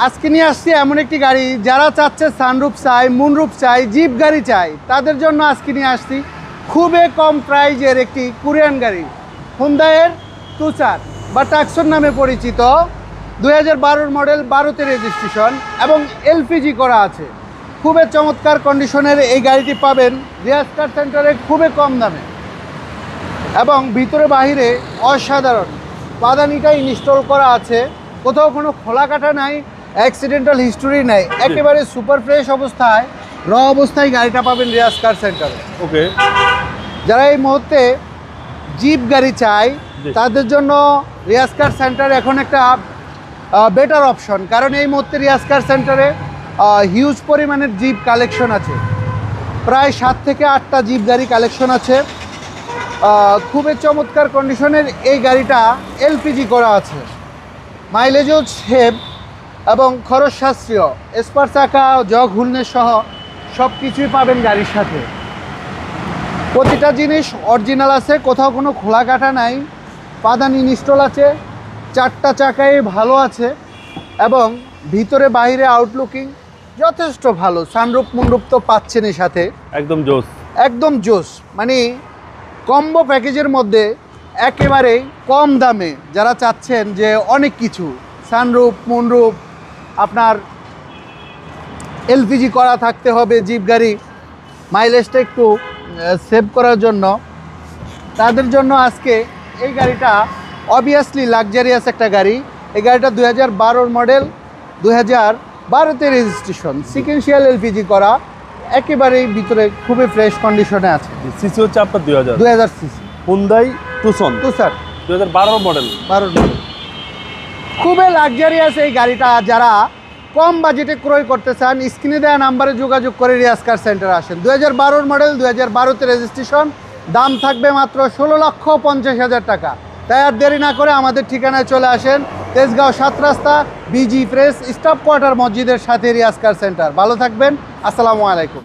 আজকে নিয়ে আসছি এমন একটি গাড়ি যারা চাচ্ছে সানরুফ চাই, মুনরুফ চাই, জিপ গাড়ি চাই, তাদের জন্য আজকে নিয়ে আসছি খুবই কম প্রাইজের একটি কোরিয়ান গাড়ি, হুন্ডাইয়ের তুষার বা টাকসন নামে পরিচিত। 2012 মডেল, 12তে রেজিস্ট্রেশন এবং এলপিজি করা আছে। খুবই চমৎকার কন্ডিশনের এই গাড়িটি পাবেন রিয়াজ কার সেন্টারে খুবই কম দামে এবং ভিতরে বাহিরে অসাধারণ পাদানিটা ইনস্টল করা আছে। কোথাও কোনো খোলা কাটা নাই, অ্যাক্সিডেন্টাল হিস্টোরি নাই, একেবারে সুপার ফ্রেশ অবস্থায়, অবস্থায় গাড়িটা পাবেন রিয়াজ কার সেন্টারে। ওকে, যারা এই মুহূর্তে জিপ গাড়ি চাই তাদের জন্য রিয়াজ কার সেন্টার এখন একটা বেটার অপশন, কারণ এই মুহূর্তে রিয়াজ কার সেন্টারে হিউজ পরিমাণের জিপ কালেকশন আছে। প্রায় 7 থেকে 8টা জিপ গাড়ি কালেকশন আছে। খুবই চমৎকার কন্ডিশনের এই গাড়িটা এলপিজি করা আছে, মাইলেজও সেভ এবং খরচ সাশ্রয়। স্পার চাকা, জগ হুলনের সহ সব কিছুই পাবেন গাড়ির সাথে। প্রতিটা জিনিস অরিজিনাল আছে, কোথাও কোনো খোলা কাটা নাই, পাদানি ইনস্টল আছে, 4টা চাকাই ভালো আছে এবং ভিতরে বাইরে আউটলুকিং যথেষ্ট ভালো। সানরুফ মুনরুফ তো পাচ্ছেনই সাথে, একদম জোস, একদম জোস। মানে কম্বো প্যাকেজের মধ্যে একেবারে কম দামে যারা চাচ্ছেন যে অনেক কিছু, সানরুফ মুনরুফ, আপনার এলপিজি করা থাকতে হবে, জিপ গাড়ি মাইলেজটা একটু সেভ করার জন্য, তাদের জন্য আজকে এই গাড়িটা অবভিয়াসলি লাক্সারিয়াস একটা গাড়ি। এই গাড়িটা 2012 মডেল, 2012তে রেজিস্ট্রেশন, সিকেন্সিয়াল এলপিজি করা, একেবারেই ভিতরে খুবই ফ্রেশ কন্ডিশনে আছে। সিসি হচ্ছে আপনার 2000 সিসি হুন্ডাই তুসন তুষার 2012 মডেল। 12 মডেল খুবই লাক্সারিয়াস এই গাড়িটা। যারা কম বাজেটে ক্রয় করতে চান, স্ক্রিনে দেওয়া নাম্বারে যোগাযোগ করে রিয়াজ কার সেন্টারে আসেন। 2012 মডেল, 2012তে রেজিস্ট্রেশন, দাম থাকবে মাত্র 16,50,000 টাকা। তাই আর দেরি না করে আমাদের ঠিকানায় চলে আসেন, তেজগাঁও 7 রাস্তা, বিজি প্রেস, স্টাফ কোয়ার্টার মসজিদের সাথে রিয়াজ কার সেন্টার। ভালো থাকবেন, আসসালামু আলাইকুম।